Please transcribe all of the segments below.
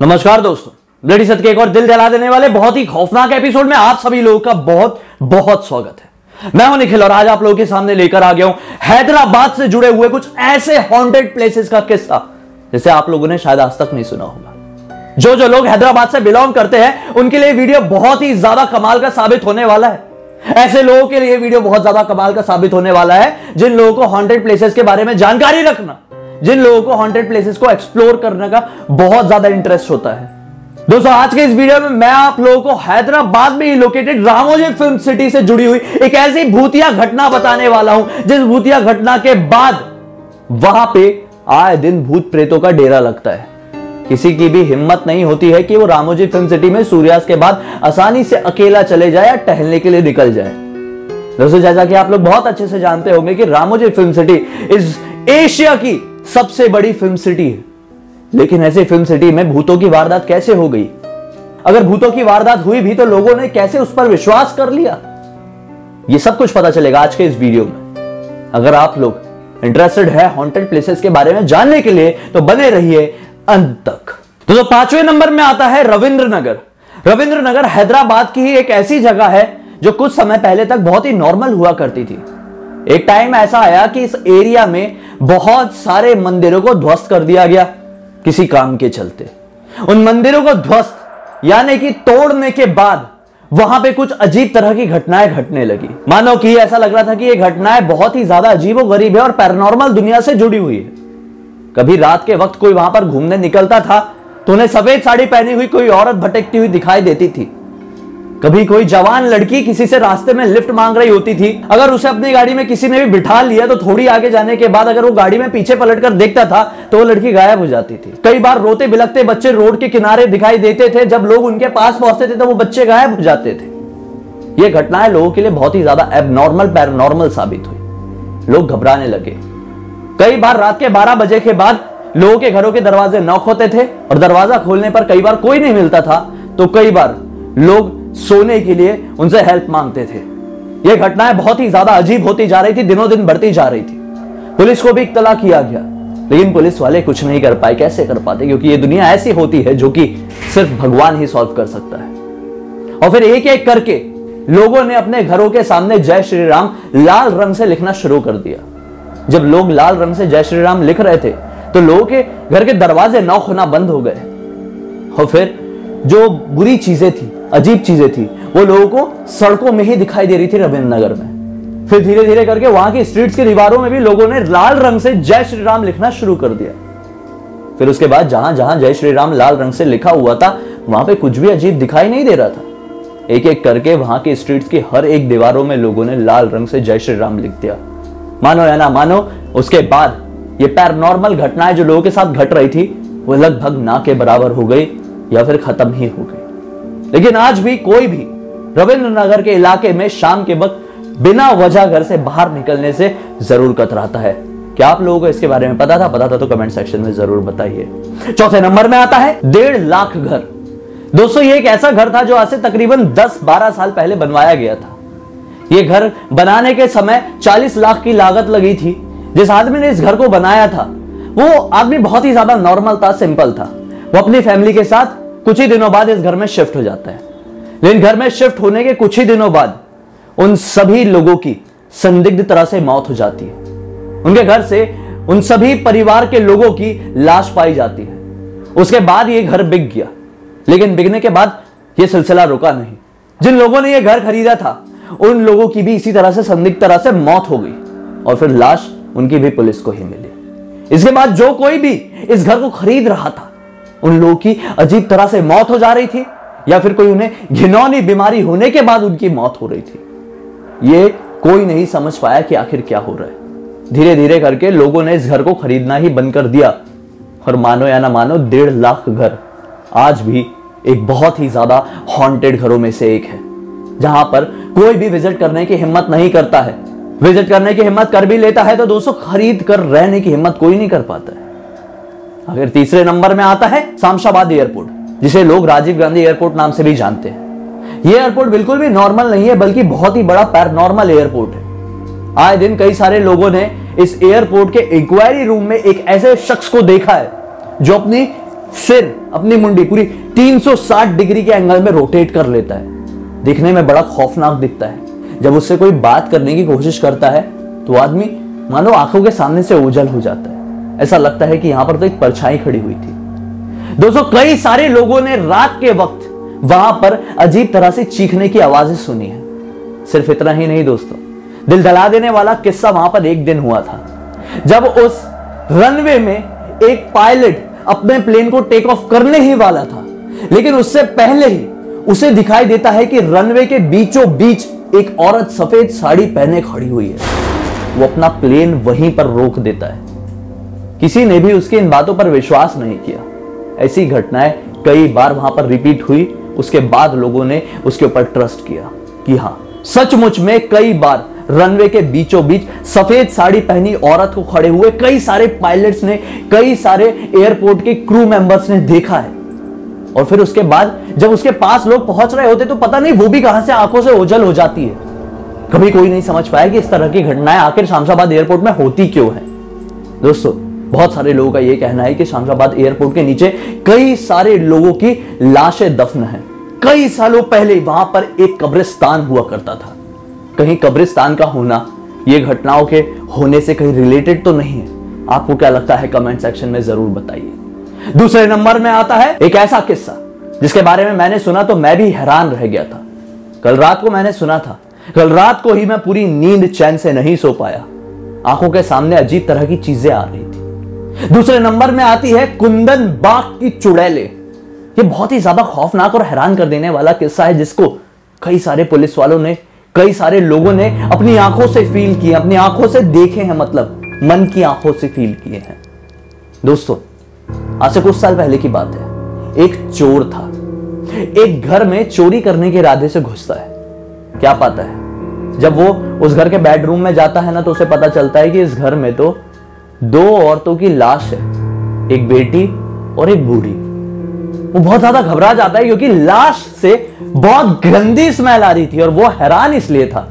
नमस्कार दोस्तों, ब्लडी सत्य के एक और दिल दहला देने वाले बहुत ही खौफनाक एपिसोड में आप सभी लोगों का बहुत बहुत स्वागत है। मैं हूं निखिल और आज आप लोगों के सामने लेकर आ गया हूं हैदराबाद से जुड़े हुए कुछ ऐसे हॉन्टेड प्लेसेस का किस्सा जिसे आप लोगों ने शायद आज तक नहीं सुना होगा। जो लोग हैदराबाद से बिलोंग करते हैं उनके लिए वीडियो बहुत ही ज्यादा कमाल का साबित होने वाला है। ऐसे लोगों के लिए वीडियो बहुत ज्यादा कमाल का साबित होने वाला है जिन लोगों को हॉन्टेड प्लेसेस के बारे में जानकारी रखना, जिन लोगों को हॉन्टेड प्लेसेस को एक्सप्लोर करने का बहुत ज्यादा इंटरेस्ट होता है। दोस्तों, आज के इस वीडियो में मैं आप लोगों को हैदराबाद में ही लोकेटेड रामोजी फिल्म सिटी से जुड़ी हुई एक ऐसी भूतिया घटना बताने वाला हूं जिस भूतिया घटना के बाद वहां पे आए दिन भूत प्रेतों का डेरा लगता है। किसी की भी हिम्मत नहीं होती है कि वो रामोजी फिल्म सिटी में सूर्यास्त के बाद आसानी से अकेला चले जाए या टहलने के लिए निकल जाए। दोस्तों, जैसा कि आप लोग बहुत अच्छे से जानते होंगे कि रामोजी फिल्म सिटी इस एशिया की सबसे बड़ी फिल्म सिटी है। लेकिन ऐसे फिल्म सिटी में भूतों की वारदात कैसे हो गई? अगर भूतों की वारदात हुई भी तो लोगों ने कैसे उस पर विश्वास कर लिया? ये सब कुछ पता चलेगा आज के इस वीडियो में। अगर आप लोग इंटरेस्टेड है हॉन्टेड प्लेसेस के बारे में जानने के लिए तो बने रहिए अंत तक। तो 5वें नंबर में आता है रविंद्र नगर। रविंद्र नगर हैदराबाद की ही एक ऐसी जगह है जो कुछ समय पहले तक बहुत ही नॉर्मल हुआ करती थी। एक टाइम ऐसा आया कि इस एरिया में बहुत सारे मंदिरों को ध्वस्त कर दिया गया किसी काम के चलते। उन मंदिरों को ध्वस्त यानी कि तोड़ने के बाद वहां पे कुछ अजीब तरह की घटनाएं घटने लगी। मानो कि ऐसा लग रहा था कि ये घटनाएं बहुत ही ज्यादा अजीबोगरीब है और पैरानॉर्मल दुनिया से जुड़ी हुई है। कभी रात के वक्त कोई वहां पर घूमने निकलता था तो उन्हें सफेद साड़ी पहनी हुई कोई औरत भटकती हुई दिखाई देती थी। कभी कोई जवान लड़की किसी से रास्ते में लिफ्ट मांग रही होती थी। अगर उसे अपनी गाड़ी में किसी ने भी बिठा लिया तो थोड़ी आगे जाने के बाद अगर वो गाड़ी में पीछे पलटकर देखता था तो वो लड़की गायब हो जाती थी। कई बार रोते बिलखते बच्चे रोड के किनारे दिखाई देते थे। जब लोग उनके पास पहुंचते थे तो वो बच्चे गायब हो जाते थे। ये घटनाएं लोगों के लिए बहुत ही ज्यादा एबनॉर्मल पैरानॉर्मल साबित हुई। लोग घबराने लगे। कई बार रात के 12 बजे के बाद लोगों के घरों के दरवाजे नॉक होते थे और दरवाजा खोलने पर कई बार कोई नहीं मिलता था तो कई बार लोग सोने के लिए उनसे हेल्प मांगते थे। यह घटनाएं बहुत ही ज्यादा अजीब होती जा रही थी, दिनों दिन बढ़ती जा रही थी। पुलिस को भी इत्तला किया गया लेकिन पुलिस वाले कुछ नहीं कर पाए। कैसे कर पाते? क्योंकि यह दुनिया ऐसी होती है जो कि सिर्फ भगवान ही सॉल्व कर सकता है। और फिर एक एक करके लोगों ने अपने घरों के सामने जय श्री राम लाल रंग से लिखना शुरू कर दिया। जब लोग लाल रंग से जय श्री राम लिख रहे थे तो लोगों के घर के दरवाजे नॉक होना बंद हो गए। और फिर जो बुरी चीजें थी, अजीब चीजें थी, वो लोगों को सड़कों में ही दिखाई दे रही थी रविंद्र नगर में। फिर धीरे धीरे करके वहां की स्ट्रीट्स की दीवारों में भी लोगों ने लाल रंग से जय श्री राम लिखना शुरू कर दिया। फिर उसके बाद जहां जहां जय श्री राम लाल रंग से लिखा हुआ था वहां पे कुछ भी अजीब दिखाई नहीं दे रहा था। एक एक करके वहां की स्ट्रीट्स की हर एक दीवारों में लोगों ने लाल रंग से जय श्री राम लिख दिया। मानो या ना मानो, उसके बाद ये पैरानॉर्मल घटनाएं जो लोगों के साथ घट रही थी वो लगभग ना के बराबर हो गई या फिर खत्म ही हो गई। लेकिन आज भी कोई भी रविंद्र नगर के इलाके में शाम के वक्त बिना वजह घर से बाहर निकलने से जरूर कतराता है। क्या आप लोगों को इसके बारे में पता था तो कमेंट सेक्शन में जरूर बताइए। 4थे नंबर में आता है 1.5 लाख घर। दोस्तों, ये एक ऐसा घर था जो आज से तकरीबन 10-12 साल पहले बनवाया गया था। यह घर बनाने के समय 40 लाख की लागत लगी थी। जिस आदमी ने इस घर को बनाया था वो आदमी बहुत ही ज्यादा नॉर्मल था, सिंपल था। वो अपनी फैमिली के साथ कुछ ही दिनों बाद इस घर में शिफ्ट हो जाता है। लेकिन घर में शिफ्ट होने के कुछ ही दिनों बाद उन सभी लोगों की संदिग्ध तरह से मौत हो जाती है। उनके घर से उन सभी परिवार के लोगों की लाश पाई जाती है। उसके बाद ये घर बिक गया। लेकिन बिकने के बाद यह सिलसिला रुका नहीं। जिन लोगों ने यह घर खरीदा था उन लोगों की भी इसी तरह से संदिग्ध तरह से मौत हो गई और फिर लाश उनकी भी पुलिस को ही मिली। इसके बाद जो कोई भी इस घर को खरीद रहा था उन लोगों की अजीब तरह से मौत हो जा रही थी या फिर कोई उन्हें घिनौनी बीमारी होने के बाद उनकी मौत हो रही थी। ये कोई नहीं समझ पाया कि आखिर क्या हो रहा है। धीरे धीरे करके लोगों ने इस घर को खरीदना ही बंद कर दिया और मानो या ना मानो 1.5 लाख घर आज भी एक बहुत ही ज्यादा हॉन्टेड घरों में से एक है, जहां पर कोई भी विजिट करने की हिम्मत नहीं करता है। विजिट करने की हिम्मत कर भी लेता है तो दोस्तों खरीद कर रहने की हिम्मत कोई नहीं कर पाता है। अगर 3रे नंबर में आता है शामशाबाद एयरपोर्ट, जिसे लोग राजीव गांधी एयरपोर्ट नाम से भी जानते हैं। यह एयरपोर्ट बिल्कुल भी नॉर्मल नहीं है बल्कि बहुत ही बड़ा पैरानॉर्मल एयरपोर्ट है। आए दिन कई सारे लोगों ने इस एयरपोर्ट के इंक्वायरी रूम में एक ऐसे शख्स को देखा है जो अपनी सिर, अपनी मुंडी पूरी 360 डिग्री के एंगल में रोटेट कर लेता है। दिखने में बड़ा खौफनाक दिखता है। जब उससे कोई बात करने की कोशिश करता है तो आदमी मानो आंखों के सामने से ओझल हो जाता है। ऐसा लगता है कि यहां पर तो एक परछाई खड़ी हुई थी। दोस्तों, कई सारे लोगों ने रात के वक्त वहां पर अजीब तरह से चीखने की आवाजें सुनी है। सिर्फ इतना ही नहीं दोस्तों, दिल दहला देने वाला किस्सा वहां पर एक दिन हुआ था, जब उस रनवे में एक पायलट अपने प्लेन को टेक ऑफ करने ही वाला था, लेकिन उससे पहले ही उसे दिखाई देता है कि रनवे के बीचों बीच एक औरत सफेद साड़ी पहने खड़ी हुई है। वो अपना प्लेन वहीं पर रोक देता है। किसी ने भी उसकी इन बातों पर विश्वास नहीं किया। ऐसी घटनाएं कई बार वहां पर रिपीट हुई। उसके बाद लोगों ने उसके ऊपर ट्रस्ट किया कि हां, सचमुच में कई बार रनवे के बीचों बीच सफेद साड़ी पहनी औरत को खड़े हुए कई सारे पायलट्स ने, कई सारे एयरपोर्ट के क्रू मेंबर्स ने देखा है। और फिर उसके बाद जब उसके पास लोग पहुंच रहे होते तो पता नहीं वो भी कहां से आंखों से ओझल हो जाती है। कभी कोई नहीं समझ पाया कि इस तरह की घटनाएं आखिर शमशाबाद एयरपोर्ट में होती क्यों है। दोस्तों, बहुत सारे लोगों का यह कहना है कि शमशाबाद एयरपोर्ट के नीचे कई सारे लोगों की लाशें दफन हैं। कई सालों पहले वहां पर एक कब्रिस्तान हुआ करता था। कहीं कब्रिस्तान का होना यह घटनाओं के होने से कहीं रिलेटेड तो नहीं है? आपको क्या लगता है? कमेंट सेक्शन में जरूर बताइए। दूसरे नंबर में आता है एक ऐसा किस्सा जिसके बारे में मैंने सुना तो मैं भी हैरान रह गया था। कल रात को मैंने सुना था। कल रात को ही मैं पूरी नींद चैन से नहीं सो पाया। आंखों के सामने अजीब तरह की चीजें आ रही थी। दूसरे नंबर में आती है कुंदन बाग की चुड़ैले। यह बहुत ही ज्यादा खौफनाक और हैरान कर देने वाला किस्सा है, जिसको कई सारे पुलिस वालों ने, कई सारे लोगों ने अपनी आंखों से फील किए, अपनी आंखों से देखे हैं, मतलब मन की आंखों से फील किए हैं। दोस्तों, आज से कुछ साल पहले की बात है। एक चोर था, एक घर में चोरी करने के इरादे से घुसता है। क्या पाता है, जब वो उस घर के बेडरूम में जाता है ना, तो उसे पता चलता है कि इस घर में तो 2 औरतों की लाश है, एक बेटी और एक बूढ़ी। वो बहुत ज्यादा घबरा जाता है क्योंकि लाश से बहुत गंदी स्मेल आ रही थी। और वो हैरान इसलिए था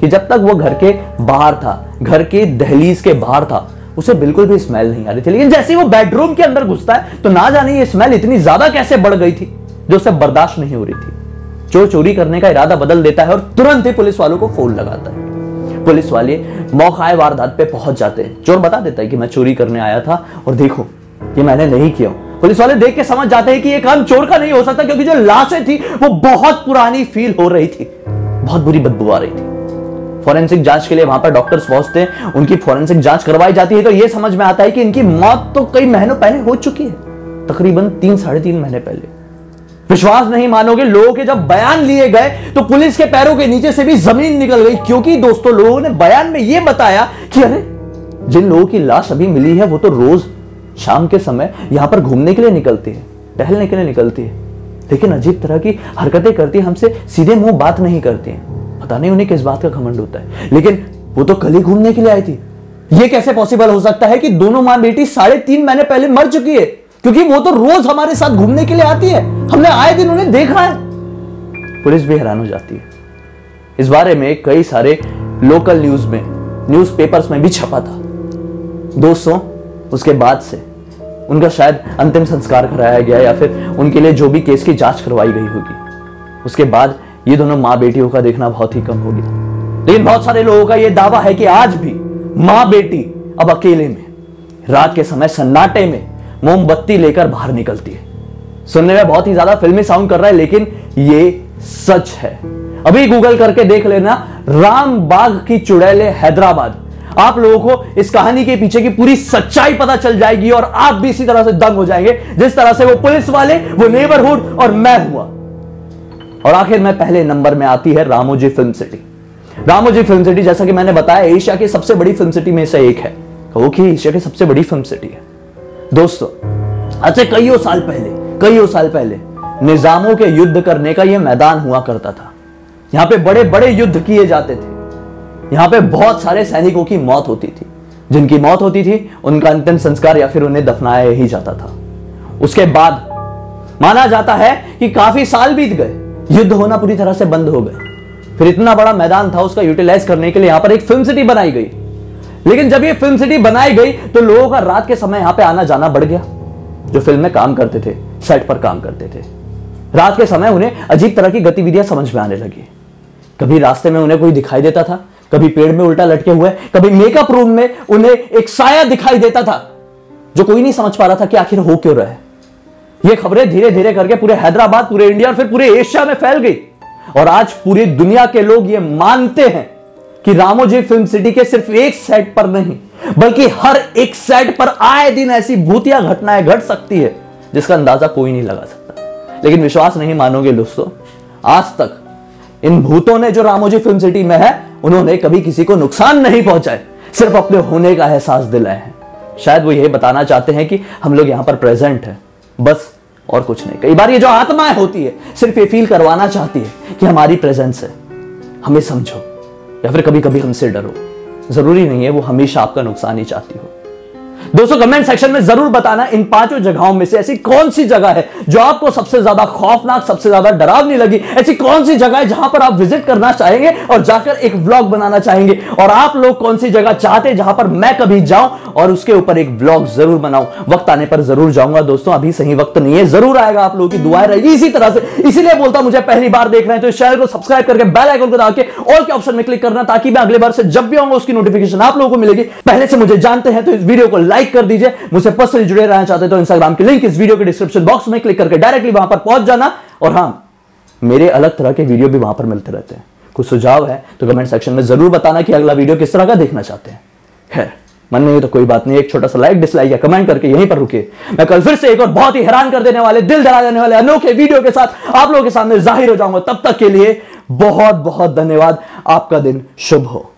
कि जब तक वो घर के बाहर था, घर के दहलीज के बाहर था, उसे बिल्कुल भी स्मेल नहीं आ रही थी। लेकिन जैसे ही वो बेडरूम के अंदर घुसता है तो ना जाने ये स्मेल इतनी ज्यादा कैसे बढ़ गई थी जो उसे बर्दाश्त नहीं हो रही थी। चोर चोरी करने का इरादा बदल देता है और तुरंत ही पुलिस वालों को फोन लगाता है। पुलिस वाले मौका वारदात पे पहुंच जाते हैं। चोर बता देता है कि मैं चोरी करने आया था और देखो ये मैंने नहीं किया। पुलिस वाले देख के समझ जाते हैं कि ये काम चोर का नहीं हो सकता, क्योंकि जो लाशें थी वो बहुत पुरानी फील हो रही थी, बहुत बुरी बदबू आ रही थी। फॉरेंसिक जांच के लिए वहां पर डॉक्टर्स पहुंचते हैं, उनकी फॉरेंसिक जांच करवाई जाती है तो यह समझ में आता है कि इनकी मौत तो कई महीनों पहले हो चुकी है, तकरीबन 3-3.5 महीने पहले। विश्वास नहीं मानोगे, लोगों के जब बयान लिए गए तो पुलिस के पैरों के नीचे से भी जमीन निकल गई, क्योंकि दोस्तों लोगों ने बयान में यह बताया कि अरे जिन लोगों की लाश अभी मिली है वो तो रोज शाम के समय यहां पर घूमने के लिए निकलती है, टहलने के लिए निकलती है, लेकिन अजीब तरह की हरकतें करती है, हमसे सीधे मुंह बात नहीं करती है। पता नहीं उन्हें किस बात का घमंड होता है, लेकिन वो तो कल ही घूमने के लिए आई थी। ये कैसे पॉसिबल हो सकता है कि दोनों मां बेटी 3.5 महीने पहले मर चुकी है, क्योंकि वो तो रोज हमारे साथ घूमने के लिए आती है, हमने आए दिन उन्हें देखा है। पुलिस भी हैरान हो जाती है। इस बारे में कई सारे लोकल न्यूज में, न्यूज़पेपर्स में भी छपा था। दोस्तों, उसके बाद से उनका शायद अंतिम संस्कार कराया गया या फिर उनके लिए जो भी केस की जांच करवाई गई होगी। उसके बाद ये दोनों मां बेटियों का देखना बहुत ही कम हो गया। लेकिन बहुत सारे लोगों का यह दावा है कि आज भी मां बेटी अब अकेले में रात के समय सन्नाटे में मोमबत्ती लेकर बाहर निकलती है। सुनने में बहुत ही ज्यादा फिल्मी साउंड कर रहा है, लेकिन ये सच है। अभी गूगल करके देख लेना, रामबाग की चुड़ैलें हैदराबाद। आप लोगों को इस कहानी के पीछे की पूरी सच्चाई पता चल जाएगी और आप भी इसी तरह से दंग हो जाएंगे जिस तरह से वो पुलिस वाले, वो नेबरहुड और मैं हुआ। और आखिर में पहले नंबर में आती है Ramoji film city. Ramoji film city, जैसा कि मैंने बताया, एशिया की सबसे बड़ी फिल्म सिटी में से एक है। कहो कि एशिया की सबसे बड़ी फिल्म सिटी है। दोस्तों, आज से कईयों साल पहले निजामों के युद्ध करने का यह मैदान हुआ करता था। यहां पे बड़े बड़े युद्ध किए जाते थे। यहां पे बहुत सारे सैनिकों की मौत होती थी। जिनकी मौत होती थी उनका अंतिम संस्कार या फिर उन्हें दफनाया ही जाता था। उसके बाद माना जाता है कि काफी साल बीत गए, युद्ध होना पूरी तरह से बंद हो गए। फिर इतना बड़ा मैदान था, उसका यूटिलाइज करने के लिए यहां पर एक फिल्म सिटी बनाई गई। लेकिन जब ये फिल्म सिटी बनाई गई तो लोगों का रात के समय यहां पे आना जाना बढ़ गया। जो फिल्म में काम करते थे, सेट पर काम करते थे। रात के समय उन्हें अजीब तरह की गतिविधियां समझ में आने लगी। कभी रास्ते में उन्हें कोई दिखाई देता था, कभी पेड़ में उल्टा लटके हुए, कभी मेकअप रूम में उन्हें एक साया दिखाई देता था जो कोई नहीं समझ पा रहा था कि आखिर हो क्यों रहा है। ये खबरें धीरे धीरे करके पूरे हैदराबाद, पूरे इंडिया और फिर पूरे एशिया में फैल गई और आज पूरी दुनिया के लोग ये मानते हैं कि रामोजी फिल्म सिटी के सिर्फ एक सेट पर नहीं बल्कि हर एक सेट पर आए दिन ऐसी भूतिया घटनाएं घट सकती है जिसका अंदाजा कोई नहीं लगा सकता। लेकिन विश्वास नहीं मानोगे दोस्तों, आज तक इन भूतों ने जो रामोजी फिल्म सिटी में है उन्होंने कभी किसी को नुकसान नहीं पहुंचाए, सिर्फ अपने होने का एहसास दिलाए हैं। शायद वो यही बताना चाहते हैं कि हम लोग यहां पर प्रेजेंट हैं, बस और कुछ नहीं। कई बार ये जो आत्माएं होती है सिर्फ ये फील करवाना चाहती है कि हमारी प्रेजेंस है, हमें समझो, या फिर कभी कभी हमसे डरो। जरूरी नहीं है वो हमेशा आपका नुकसान ही चाहती हो। दोस्तों कमेंट सेक्शन में जरूर बताना इन 5 जगहों में से ऐसी कौन सी जगह है जो आपको सबसे ज्यादा खौफनाक, सबसे ज्यादा डरावनी लगी। ऐसी कौन सी जगह है जहां पर आप विजिट करना चाहेंगे और जाकर एक व्लॉग बनाना चाहेंगे। और आप लोग कौन सी जगह चाहते हैं जहां पर मैं कभी जाऊं और उसके ऊपर एक व्लॉग जरूर बनाऊं। वक्त आने पर जरूर जाऊंगा दोस्तों, अभी सही वक्त नहीं है। जरूर आएगा, आप लोगों की दुआएं रहेगी इसी तरह से। इसीलिए बोलता मुझे पहली बार देख रहे हैं तो इस चैनल को सब्सक्राइब करके बेल आइकन को दबा के ऑल के ऑप्शन में क्लिक करना, ताकि मैं अगले बार से जब भी आऊंगा उसकी नोटिफिकेशन आप लोगों को मिलेगी। पहले से मुझे जानते हैं तो इस वीडियो को लाइक कर दीजिए। मुझसे पर्सनली जुड़े रहना चाहते हैं तो इंस्टाग्राम की लिंक इस वीडियो के डिस्क्रिप्शन बॉक्स में क्लिक करके डायरेक्टली वहां पर पहुंच जाना। और हां, मेरे अलग तरह के वीडियो भी वहां पर मिलते रहते हैं। कुछ सुझाव है तो कमेंट सेक्शन में जरूर बताना कि अगला वीडियो किस तरह का देखना चाहते हैं। खैर, मन नहीं तो कोई बात नहीं, एक छोटा सा लाइक, डिसलाइक या कमेंट करके यहीं पर रुके। मैं कल फिर से एक और बहुत ही हैरान कर देने वाले, दिल दहला देने वाले अनोखे वीडियो के साथ आप लोगों के सामने जाहिर हो जाऊंगा। तब तक के लिए बहुत बहुत धन्यवाद। आपका दिन शुभ हो।